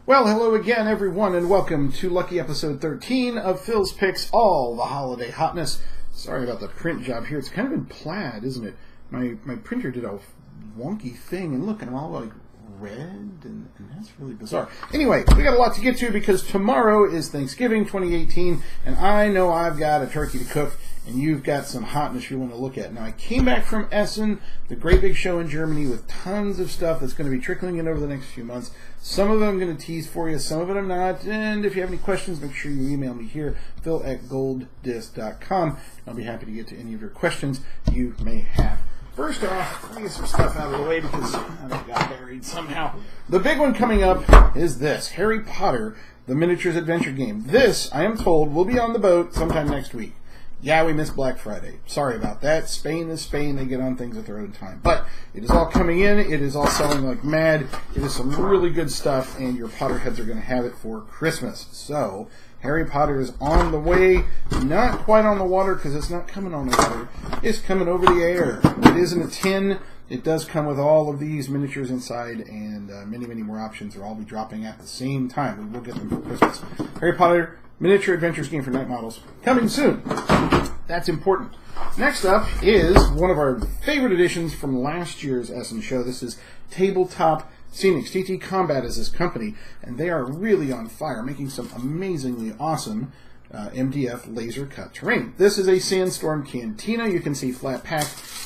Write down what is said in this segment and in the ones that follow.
Well, hello again, everyone, and welcome to lucky episode 13 of Phil's Picks, all the holiday hotness. Sorry about the print job here. It's kind of in plaid, isn't it? My printer did a wonky thing, and look, I'm all like red, and that's really bizarre. Anyway, we got a lot to get to because tomorrow is Thanksgiving 2018, and I know I've got a turkey to cook, and you've got some hotness you want to look at. Now, I came back from Essen, the great big show in Germany, with tons of stuff that's going to be trickling in over the next few months. Some of it I'm going to tease for you, some of it I'm not, and if you have any questions, make sure you email me here, phil@golddisc.com. I'll be happy to get to any of your questions you may have. First off, let me get some stuff out of the way because I got buried somehow. The big one coming up is this, Harry Potter, the miniatures adventure game. This, I am told, will be on the boat sometime next week. Yeah, we missed Black Friday. Sorry about that. Spain is Spain. They get on things at their own time. But it is all coming in. It is all selling like mad. It is some really good stuff, and your Potterheads are going to have it for Christmas. So, Harry Potter is on the way. Not quite on the water because it's not coming on the water. It's coming over the air. It is in a tin. It does come with all of these miniatures inside, and many, many more options will all be dropping at the same time. We will get them for Christmas. Harry Potter Miniature Adventures game for night models. Coming soon. That's important. Next up is one of our favorite editions from last year's Essen show. This is Tabletop Scenics. TT Combat is this company, and they are really on fire, making some amazingly awesome MDF laser cut terrain. This is a Sandstorm Cantina. You can see flat pack.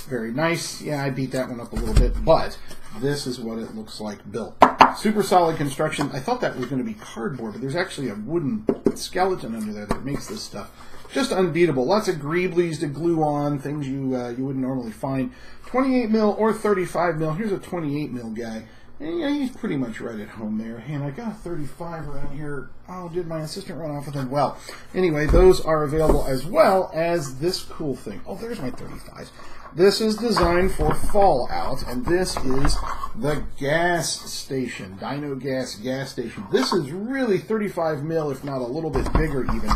Very nice. Yeah, I beat that one up a little bit, but this is what it looks like built. Super solid construction. I thought that was going to be cardboard, but there's actually a wooden skeleton under there that makes this stuff just unbeatable. Lots of greeblies to glue on, things you wouldn't normally find. 28 mil or 35 mil. Here's a 28 mil guy. And yeah, he's pretty much right at home there. And I got a 35 around here. Oh, did my assistant run off with him? Well, anyway, those are available as well as this cool thing. Oh, there's my 35s. This is designed for Fallout, and this is the gas station, Dino Gas gas station. This is really 35 mil, if not a little bit bigger even,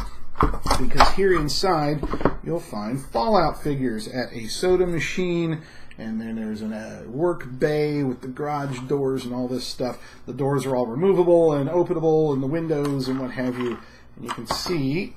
because here inside you'll find Fallout figures at a soda machine, and then there's a work bay with the garage doors and all this stuff. The doors are all removable and openable, and the windows and what have you. And you can see,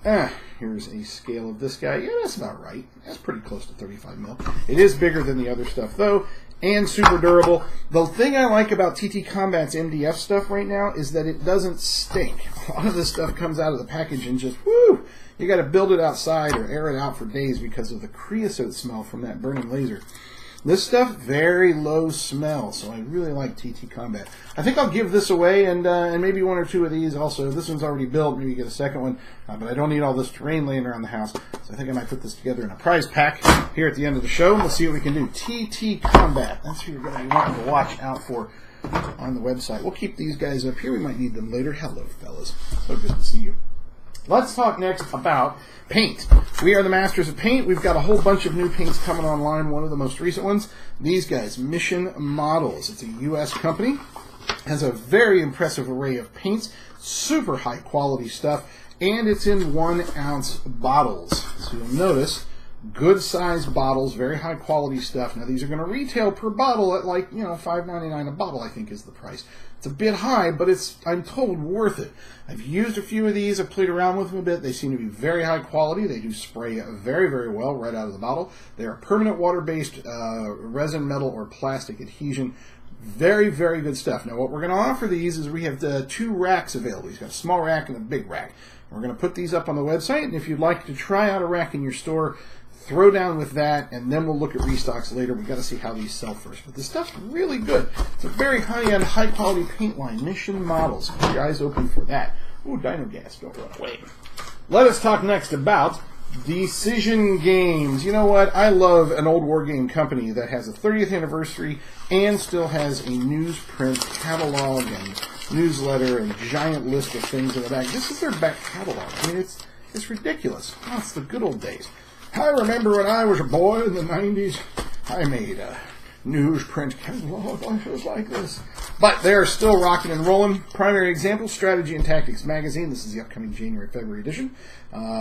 here's a scale of this guy. Yeah, that's about right. That's pretty close to 35 mil. It is bigger than the other stuff, though, and super durable. The thing I like about TT Combat's MDF stuff right now is that it doesn't stink. A lot of this stuff comes out of the package and just, whoo! You got to build it outside or air it out for days because of the creosote smell from that burning laser. This stuff, very low smell, so I really like TT Combat. I think I'll give this away, and maybe one or two of these also. This one's already built, maybe get a second one, but I don't need all this terrain laying around the house, so I think I might put this together in a prize pack here at the end of the show, and we'll see what we can do. TT Combat, that's who you're going to be wanting to watch out for on the website. We'll keep these guys up here. We might need them later. Hello, fellas. So good to see you. Let's talk next about paint. We are the masters of paint. We've got a whole bunch of new paints coming online. One of the most recent ones, these guys, Mission Models. It's a U.S. company. Has a very impressive array of paints. Super high quality stuff. And it's in 1 ounce bottles. So you'll notice, good sized bottles, very high quality stuff. Now these are going to retail per bottle at like, $5.99 a bottle, I think is the price. It's a bit high, but it's, I'm told, worth it. I've used a few of these. I've played around with them a bit. They seem to be very high quality. They do spray very, very well right out of the bottle. They are permanent water-based resin, metal, or plastic adhesion. Very, very good stuff. Now, what we're going to offer these is we have 2 racks available. We've got a small rack and a big rack. We're going to put these up on the website, and if you'd like to try out a rack in your store, throw down with that, and then we'll look at restocks later. We've got to see how these sell first. But this stuff's really good. It's a very high-end, high-quality paint line. Mission Models. Keep your eyes open for that. Ooh, Dino Gas. Don't run away. Let us talk next about Decision Games. You know what? I love an old war game company that has a 30th anniversary and still has a newsprint catalog and newsletter and giant list of things in the back. This is their back catalog. I mean, it's ridiculous. Oh, it's the good old days. I remember when I was a boy in the 90s, I made a newsprint catalog like this. But they're still rocking and rolling. Primary example, Strategy and Tactics Magazine. This is the upcoming January-February edition.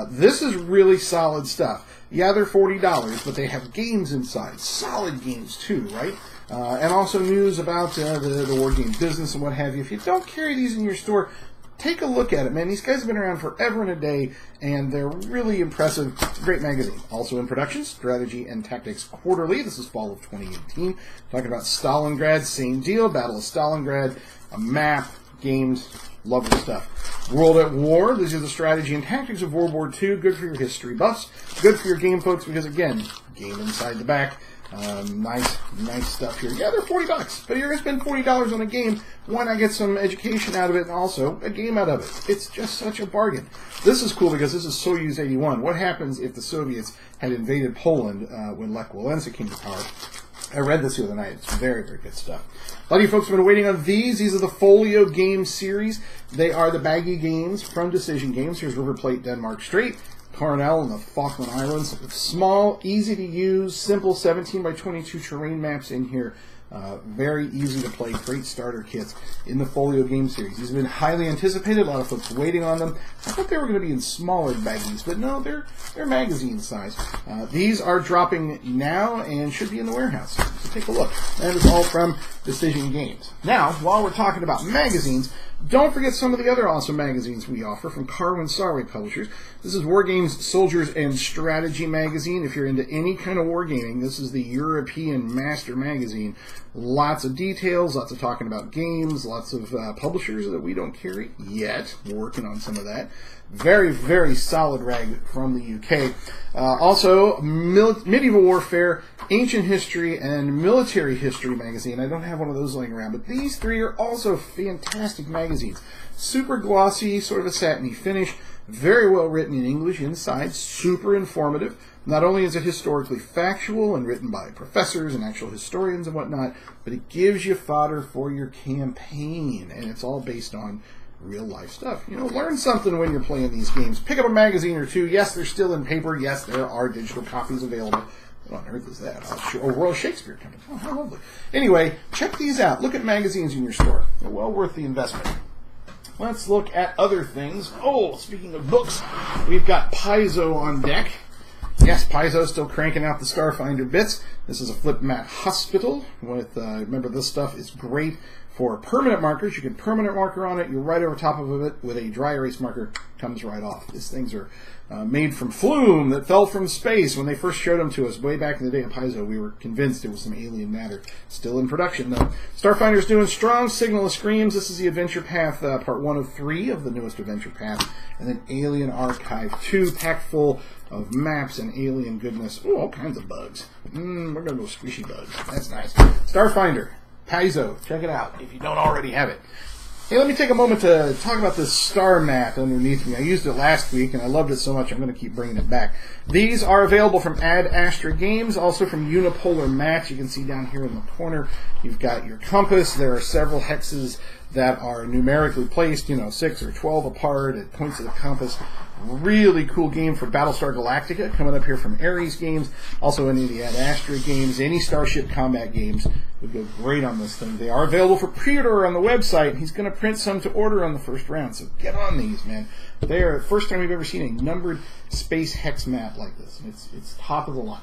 This is really solid stuff. Yeah, they're $40, but they have games inside. Solid games, too, right? and also news about the war game business and what have you. If you don't carry these in your store, take a look at it, man. These guys have been around forever and a day, and they're really impressive. It's a great magazine. Also in production, Strategy and Tactics Quarterly. This is fall of 2018. Talking about Stalingrad, same deal. Battle of Stalingrad, a map, games, lovely stuff. World at War. These are the strategy and tactics of World War II. Good for your history buffs. Good for your game folks because, again, game inside the back. Nice stuff here. Yeah, they're $40, but you're going to spend $40 on a game. Why not get some education out of it and also a game out of it? It's just such a bargain. This is cool because this is Soyuz 81. What happens if the Soviets had invaded Poland when Lech Walesa came to power? I read this the other night. It's very, very good stuff. A lot of you folks have been waiting on these. These are the Folio Game Series. They are the baggy games from Decision Games. Here's River Plate, Denmark Strait, Cornell and the Falkland Islands. Small, easy to use, simple 17 by 22 terrain maps in here. Very easy to play, great starter kits in the Folio Game Series. These have been highly anticipated, a lot of folks waiting on them. I thought they were going to be in smaller baggies, but no, they're magazine size. These are dropping now and should be in the warehouse, so take a look. That is all from Decision Games. Now, while we're talking about magazines, don't forget some of the other awesome magazines we offer from Carwin Sarway Publishers. This is War Games, Soldiers, and Strategy magazine. If you're into any kind of wargaming, this is the European Master magazine. Lots of details, lots of talking about games, lots of publishers that we don't carry yet. We're working on some of that. Very, very solid rag from the UK. Also, Medieval Warfare, Ancient History, and Military History magazine. I don't have one of those laying around, but these three are also fantastic magazines. Super glossy, sort of a satiny finish, very well written in English inside, super informative. Not only is it historically factual and written by professors and actual historians and whatnot, but it gives you fodder for your campaign, and it's all based on real life stuff. You know, learn something when you're playing these games. Pick up a magazine or two. Yes, they're still in paper. Yes, there are digital copies available. What on earth is that? Oh, Royal Shakespeare Company. Oh, how lovely. Anyway, check these out. Look at magazines in your store. They're well worth the investment. Let's look at other things. Oh, speaking of books, we've got Paizo on deck. Yes, Paizo still cranking out the Starfinder bits. This is a flip mat hospital. With remember, this stuff is great for permanent markers. You can permanent marker on it. You're right over top of it with a dry erase marker. Comes right off. These things are made from flume that fell from space. When they first showed them to us way back in the day of Paizo, we were convinced it was some alien matter. Still in production, though. Starfinder's doing strong. Signal of Screams. This is the Adventure Path, part 1 of 3 of the newest Adventure Path. And then Alien Archive 2, packed full of maps and alien goodness. Ooh, all kinds of bugs. We're going to go squishy bugs. That's nice. Starfinder. Paizo. Check it out if you don't already have it. Hey, let me take a moment to talk about this star map underneath me. I used it last week, and I loved it so much I'm going to keep bringing it back. These are available from Ad Astra Games, also from Unipolar Mats. You can see down here in the corner, you've got your compass. There are several hexes that are numerically placed, 6 or 12 apart at points of the compass. Really cool game for Battlestar Galactica, coming up here from Ares Games. Also any of the Ad Astra games, any Starship Combat games would go great on this thing. They are available for pre-order on the website. He's going to print some to order on the first round, so get on these, man. They are the first time we've ever seen a numbered space hex map like this. It's top of the line.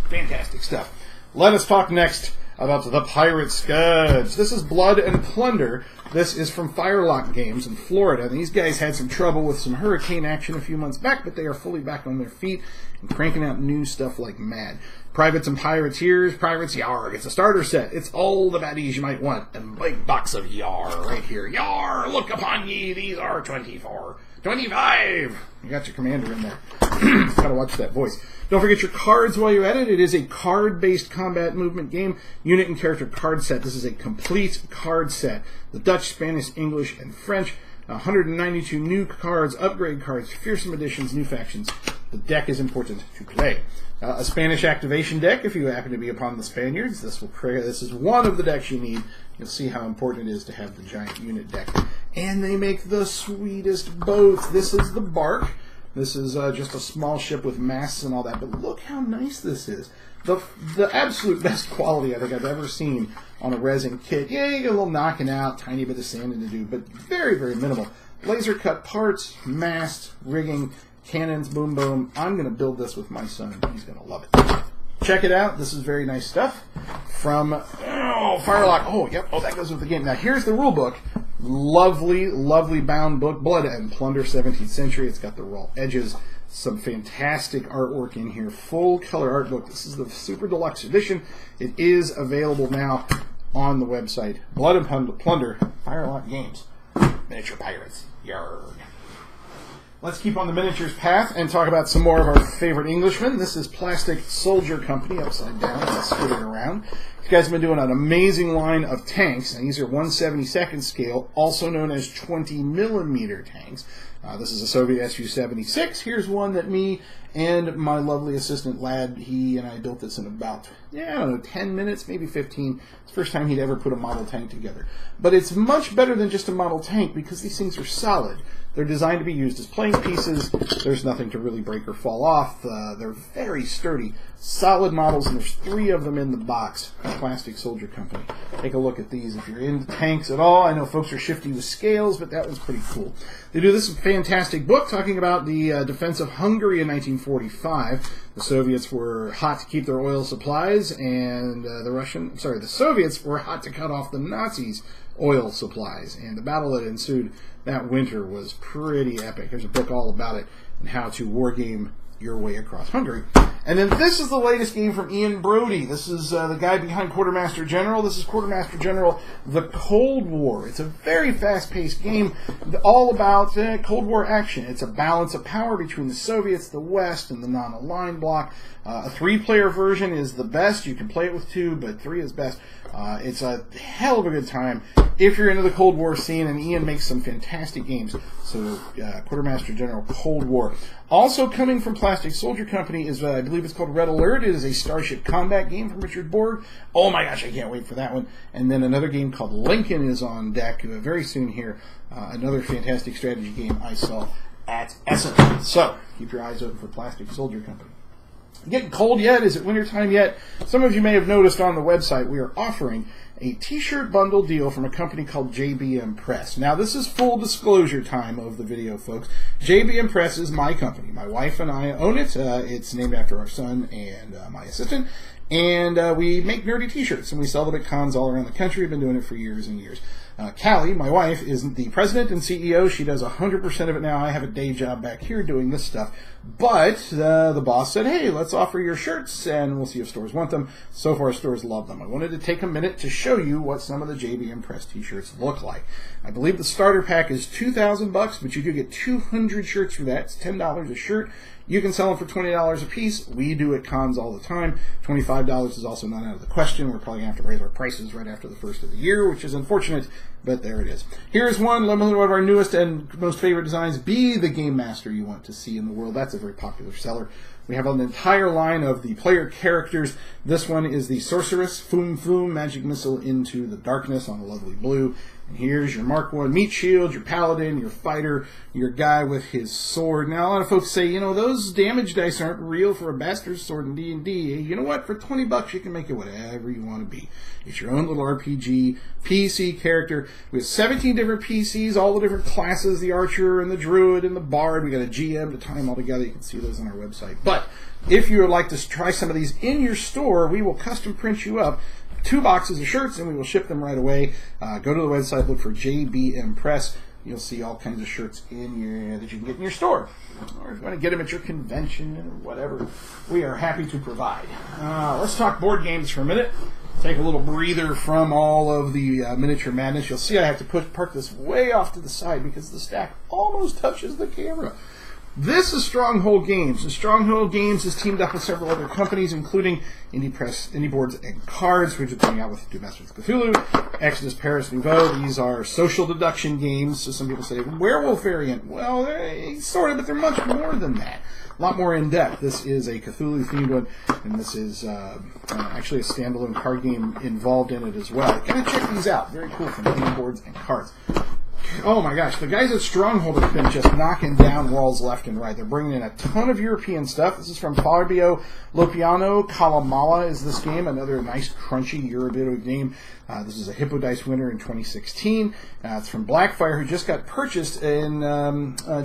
Fantastic stuff. Let us talk next about the Pirate Scuds. This is Blood and Plunder. This is from Firelock Games in Florida. These guys had some trouble with some hurricane action a few months back, but they are fully back on their feet and cranking out new stuff like mad. Privates and Pirateers, Pirates, Yarg. It's a starter set. It's all the baddies you might want. And big box of Yar right here. Yar, look upon ye, these are 24. 25! You got your commander in there. Gotta watch that voice. Don't forget your cards while you're at it. It is a card-based combat movement game, unit and character card set. This is a complete card set. The Dutch, Spanish, English, and French. 192 new cards, upgrade cards, fearsome additions, new factions. The deck is important to play. A Spanish activation deck, if you happen to be upon the Spaniards. This is one of the decks you need. You'll see how important it is to have the giant unit deck. And they make the sweetest boats. This is the Bark. This is just a small ship with masts and all that. But look how nice this is. The absolute best quality I think I've ever seen on a resin kit. Yeah, you get a little knocking out, tiny bit of sanding to do, but very, very minimal. Laser cut parts, mast, rigging, cannons, boom, boom. I'm going to build this with my son, and he's going to love it. check it out. This is very nice stuff from Firelock. Oh, yep. Oh, that goes with the game. Now, here's the rule book. Lovely, lovely bound book. Blood and Plunder, 17th Century. It's got the raw edges. Some fantastic artwork in here. Full color art book. This is the super deluxe edition. It is available now on the website. Blood and Plunder, Firelock Games. Miniature Pirates. Yarg. Let's keep on the miniatures path and talk about some more of our favorite Englishmen. This is Plastic Soldier Company, upside down. Let's spin it around. You guys have been doing an amazing line of tanks, and these are 1/72nd scale, also known as 20mm tanks. This is a Soviet Su-76. Here's one that me and my lovely assistant lad, he and I built this in about, I don't know, 10 minutes, maybe 15. It's the first time he'd ever put a model tank together. But it's much better than just a model tank because these things are solid. They're designed to be used as playing pieces. There's nothing to really break or fall off. They're very sturdy, solid models, and there's 3 of them in the box from Plastic Soldier Company. Take a look at these if you're into tanks at all. I know folks are shifty with scales, but that one's pretty cool. They do this fantastic book talking about the defense of Hungary in 1945. The Soviets were hot to keep their oil supplies, and the Soviets were hot to cut off the Nazis' oil supplies. And the battle that ensued that winter was pretty epic. There's a book all about it and how to wargame your way across Hungary. And then this is the latest game from Ian Brody. This is the guy behind Quartermaster General. This is Quartermaster General The Cold War. It's a very fast-paced game all about Cold War action. It's a balance of power between the Soviets, the West, and the non-aligned bloc. A 3-player version is the best. You can play it with 2, but 3 is best. It's a hell of a good time if you're into the Cold War scene, and Ian makes some fantastic games. So, Quartermaster General Cold War. Also coming from Plastic Soldier Company is, I believe it's called Red Alert. It is a Starship combat game from Richard Borg. Oh my gosh, I can't wait for that one. And then another game called Lincoln is on deck very soon here. Another fantastic strategy game I saw at Essen. So, keep your eyes open for Plastic Soldier Company. Getting cold yet? Is it wintertime yet? Some of you may have noticed on the website we are offering a t-shirt bundle deal from a company called JBM Press. Now, this is full disclosure time of the video, folks. JBM Press is my company. My wife and I own it. It's named after our son and my assistant. And we make nerdy t-shirts, and we sell them at cons all around the country. We've been doing it for years and years. Callie, my wife, is the president and CEO. She does 100% of it now. I have a day job back here doing this stuff. But the boss said, hey, let's offer your shirts, and we'll see if stores want them. So far, stores love them. I wanted to take a minute to show you what some of the JBM Press t-shirts look like. I believe the starter pack is $2,000, but you do get 200 shirts for that. It's $10 a shirt. You can sell them for $20 a piece. We do at cons all the time. $25 is also not out of the question. We're probably going to have to raise our prices right after the first of the year, which is unfortunate, but there it is. Here's one of our newest and most favorite designs. Be the game master you want to see in the world. That's a very popular seller. We have an entire line of the player characters. This one is the Sorceress, Foom Foom, Magic Missile into the Darkness on a lovely blue. And here's your Mark I meat shield, your paladin, your fighter, your guy with his sword. Now, a lot of folks say, you know, those damage dice aren't real for a bastard sword in D&D. You know what? For $20, you can make it whatever you want to be. It's your own little RPG, PC character. We have 17 different PCs, all the different classes, the archer and the druid and the bard. We got a GM to tie them all together. You can see those on our website. But if you would like to try some of these in your store, we will custom print you up 2 boxes of shirts, and we will ship them right away. Go to the website, look for JBM Press. You'll see all kinds of shirts in that you can get in your store. Or if you want to get them at your convention or whatever, we are happy to provide. Let's talk board games for a minute. Take a little breather from all of the miniature madness. You'll see I have to park this way off to the side because the stack almost touches the camera. This is Stronghold Games. And Stronghold Games is teamed up with several other companies, including Indie Boards and Cards, which are coming out with Do Masters of Cthulhu, Exodus, Paris Nouveau. These are social deduction games. So some people say, werewolf variant. Well, sort of, but they're much more than that. A lot more in-depth. This is a Cthulhu-themed one, and this is actually a standalone card game involved in it as well. Gotta check these out. Very cool from Indie Boards and Cards. Oh my gosh, the guys at Stronghold have been just knocking down walls left and right. They're bringing in a ton of European stuff. This is from Fabio Lopiano. Kalamala is this game, another nice, crunchy Eurobeat game. This is a Hippo Dice winner in 2016. It's from Blackfire, who just got purchased in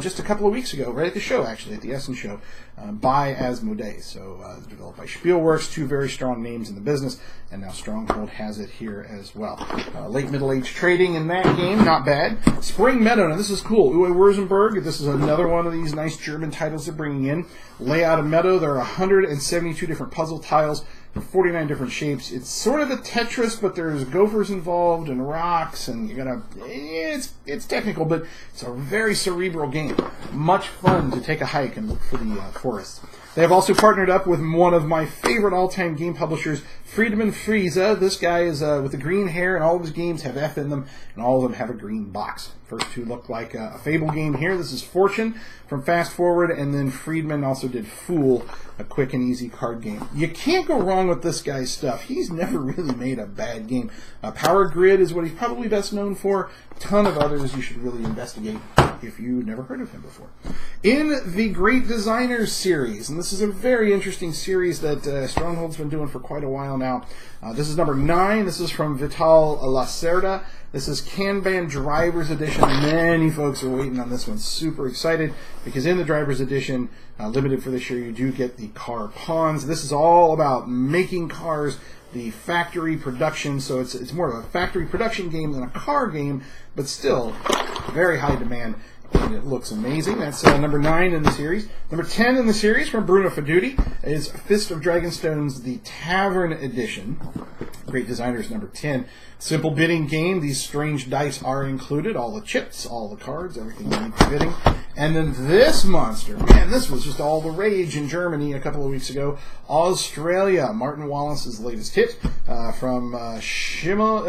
just a couple of weeks ago, right at the show, actually, at the Essen show, by Asmodee. So developed by Spielworks, two very strong names in the business, and now Stronghold has it here as well. Late Middle Age trading in that game, not bad. Spring Meadow, now this is cool. Uwe Wurzenberg, this is another one of these nice German titles they're bringing in. Layout of Meadow, there are 172 different puzzle tiles, 49 different shapes. It's sort of a Tetris, but there's gophers involved and rocks, and you gotta. It's technical, but it's a very cerebral game. Much fun to take a hike and look for the forests. They have also partnered up with one of my favorite all-time game publishers, Friedemann Friese. This guy is with the green hair, and all of his games have F in them, and all of them have a green box. First two look like a Fable game here. This is Fortune from Fast Forward, and then Friedman also did Fool, a quick and easy card game. You can't go wrong with this guy's stuff. He's never really made a bad game. Power Grid is what he's probably best known for. A ton of others you should really investigate if you've never heard of him before. In the Great Designers series, and this is a very interesting series that Stronghold's been doing for quite a while now. This is number 9. This is from Vital Lacerda. This is Kanban Drivers Edition. Many folks are waiting on this one. Super excited because in the Drivers Edition, limited for this year, you do get the car pawns. This is all about making cars, the factory production. So it's more of a factory production game than a car game, but still very high demand. And it looks amazing. That's number 9 in the series. Number 10 in the series from Bruno Fedudi is Fist of Dragonstones, the Tavern Edition. Great Designers, number 10. Simple bidding game. These strange dice are included. All the chips, all the cards, everything you need for bidding. And then this monster. Man, this was just all the rage in Germany a couple of weeks ago. Australia. Martin Wallace's latest hit from Shamil.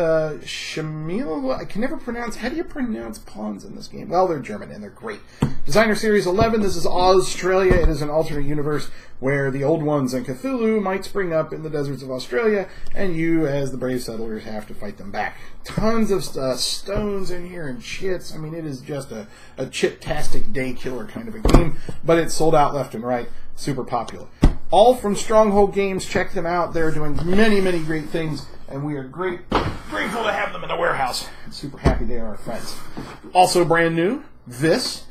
I can never pronounce. How do you pronounce pawns in this game? Well, they're German and they're great. Designer Series 11. This is Australia. It is an alternate universe where the old ones and Cthulhu might spring up in the deserts of Australia, and you, as the brave settlers, have to fight them back. Tons of stones in here and chits. I mean, it is just a chit-tastic day killer kind of a game, but it's sold out left and right. Super popular. All from Stronghold Games. Check them out. They're doing many, many great things, and we are grateful to have them in the warehouse. Super happy they are our friends. Also brand new, this.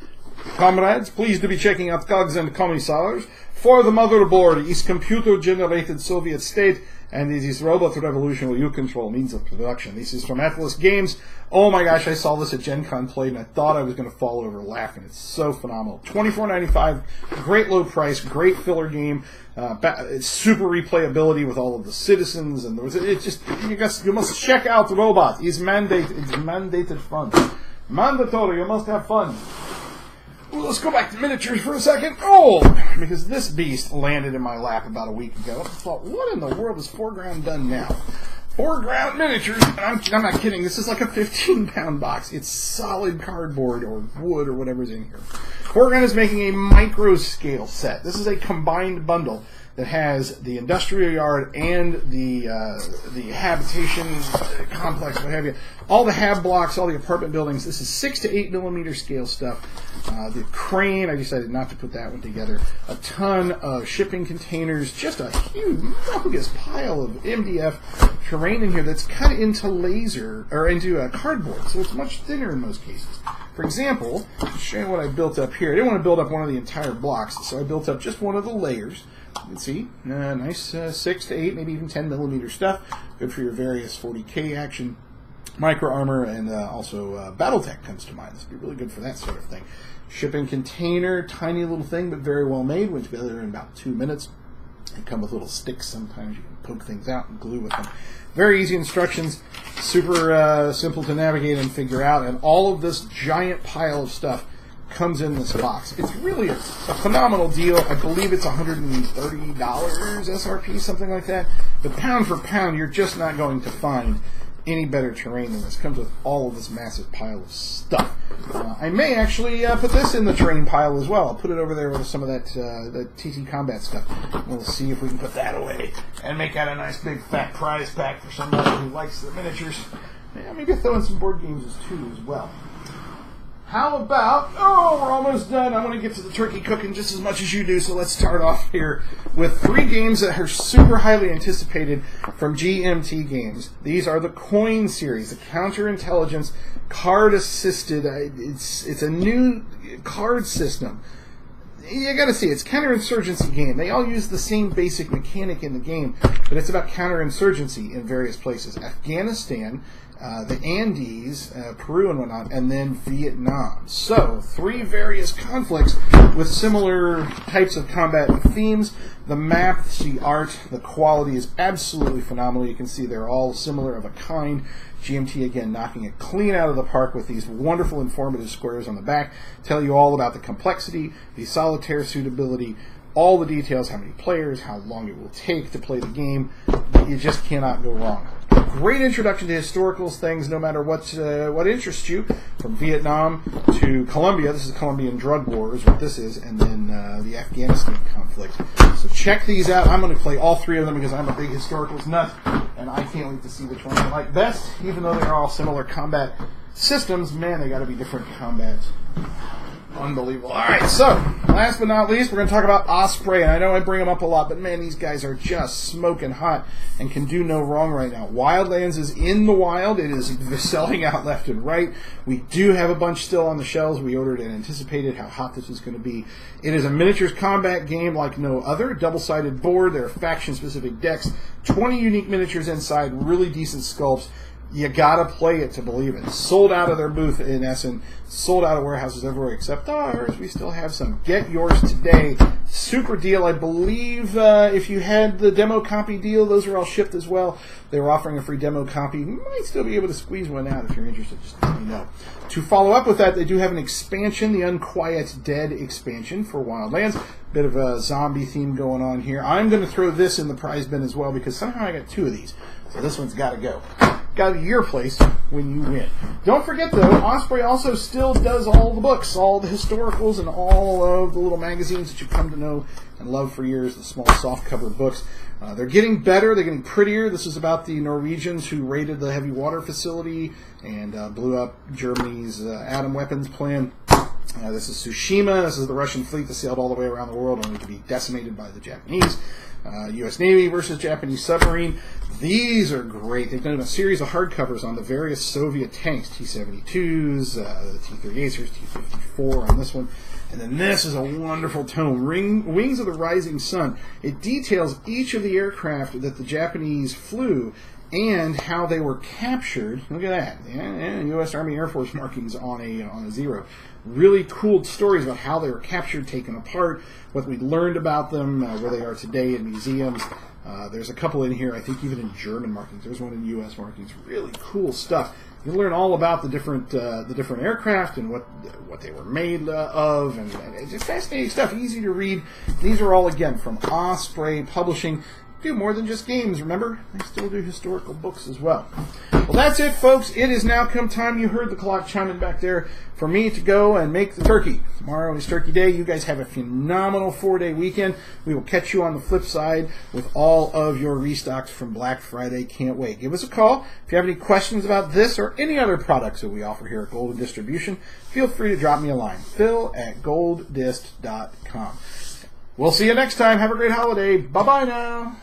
Comrades, pleased to be checking out Cogs and Commissars. For the motherboard is computer-generated Soviet state, and it is robot revolution where you control means of production. This is from Atlas Games. Oh my gosh, I saw this at Gen Con played, and I thought I was going to fall over laughing. It's so phenomenal. $24.95, great low price, great filler game. It's super replayability with all of the citizens, and it's just you must check out the robot. It's mandated fun. Mandatory. You must have fun. Well, let's go back to miniatures for a second. Oh, because this beast landed in my lap about a week ago. I thought, what in the world is Foreground done now? Foreground miniatures, and I'm not kidding, this is like a 15-pound box. It's solid cardboard or wood or whatever's in here. Foreground is making a micro-scale set. This is a combined bundle that has the industrial yard and the habitation complex, what have you. All the hab blocks, all the apartment buildings. This is 6 to 8 millimeter scale stuff. The crane, I decided not to put that one together. A ton of shipping containers, just a humongous pile of MDF terrain in here that's cut into into cardboard, so it's much thinner in most cases. For example, to show you what I built up here, I didn't want to build up one of the entire blocks, so I built up just one of the layers. You can see, nice 6 to 8, maybe even 10 millimeter stuff. Good for your various 40K action. Micro armor and also BattleTech comes to mind. This would be really good for that sort of thing. Shipping container, tiny little thing, but very well made. Went together in about 2 minutes. They come with little sticks. Sometimes you can poke things out and glue with them. Very easy instructions, super simple to navigate and figure out. And all of this giant pile of stuff comes in this box. It's really a phenomenal deal. I believe it's $130 SRP, something like that. But pound for pound, you're just not going to find any better terrain than this. Comes with all of this massive pile of stuff. I may actually put this in the terrain pile as well. I'll put it over there with some of that TT Combat stuff. We'll see if we can put that away and make that a nice big fat prize pack for somebody who likes the miniatures. Yeah, maybe throw in some board games too as well. how about, oh, we're almost done. I want to get to the turkey cooking just as much as you do, so let's start off here with 3 games that are super highly anticipated from GMT Games. These are the Coin series, the counterintelligence card-assisted. It's a new card system. You gotta see, it's counterinsurgency game. They all use the same basic mechanic in the game, but it's about counterinsurgency in various places. Afghanistan, the Andes, Peru and whatnot, and then Vietnam. So, 3 various conflicts with similar types of combat themes. The map, the art, the quality is absolutely phenomenal. You can see they're all similar of a kind. GMT, again, knocking it clean out of the park with these wonderful informative squares on the back. Tell you all about the complexity, the solitaire suitability, all the details, how many players, how long it will take to play the game. You just cannot go wrong. Great introduction to historicals things, no matter what interests you, from Vietnam to Colombia. This is the Colombian drug war is what this is, and then the Afghanistan conflict. So check these out. I'm going to play all 3 of them because I'm a big historicals nut, and I can't wait to see which one I like best. Even though they're all similar combat systems, man, they got to be different combat. Unbelievable. All right, so last but not least, we're going to talk about Osprey. And I know I bring them up a lot, but man, these guys are just smoking hot and can do no wrong right now. Wildlands is in the wild. It is selling out left and right. We do have a bunch still on the shelves. We ordered and anticipated how hot this was going to be. It is a miniatures combat game like no other. Double-sided board. There are faction-specific decks. 20 unique miniatures inside. Really decent sculpts. You gotta play it to believe it. Sold out of their booth in Essen. Sold out of warehouses everywhere except ours. We still have some. Get yours today. Super deal. I believe if you had the demo copy deal, those are all shipped as well. They were offering a free demo copy. You might still be able to squeeze one out if you're interested. Just let me know. To follow up with that, they do have an expansion, the Unquiet Dead expansion for Wildlands. Bit of a zombie theme going on here. I'm going to throw this in the prize bin as well because somehow I got 2 of these. So this one's got to go. Got to your place when you win. Don't forget, though, Osprey also still does all the books, all the historicals, and all of the little magazines that you've come to know and love for years, the small softcover books. They're getting better. They're getting prettier. This is about the Norwegians who raided the heavy water facility and blew up Germany's atom weapons plan. This is Tsushima. This is the Russian fleet that sailed all the way around the world only to be decimated by the Japanese. U.S. Navy versus Japanese submarine. These are great. They've done a series of hardcovers on the various Soviet tanks, T-72s, the T-38s, T-54 on this one. And then this is a wonderful tome, Wings of the Rising Sun. It details each of the aircraft that the Japanese flew and how they were captured. Look at that. And U.S. Army Air Force markings on a zero. Really cool stories about how they were captured, taken apart, what we learned about them, where they are today in museums. There's a couple in here, I think even in German markings. There's one in U.S. markings. Really cool stuff. You learn all about the different aircraft and what they were made of, and it's just fascinating stuff. Easy to read. These are all, again, from Osprey Publishing. Do more than just games, remember? They still do historical books as well. Well, that's it, folks. It is now come time. You heard the clock chiming back there for me to go and make the turkey. Tomorrow is Turkey Day. You guys have a phenomenal 4-day weekend. We will catch you on the flip side with all of your restocks from Black Friday. Can't wait. Give us a call. If you have any questions about this or any other products that we offer here at Golden Distribution, feel free to drop me a line. Phil@golddist.com. We'll see you next time. Have a great holiday. Bye-bye now.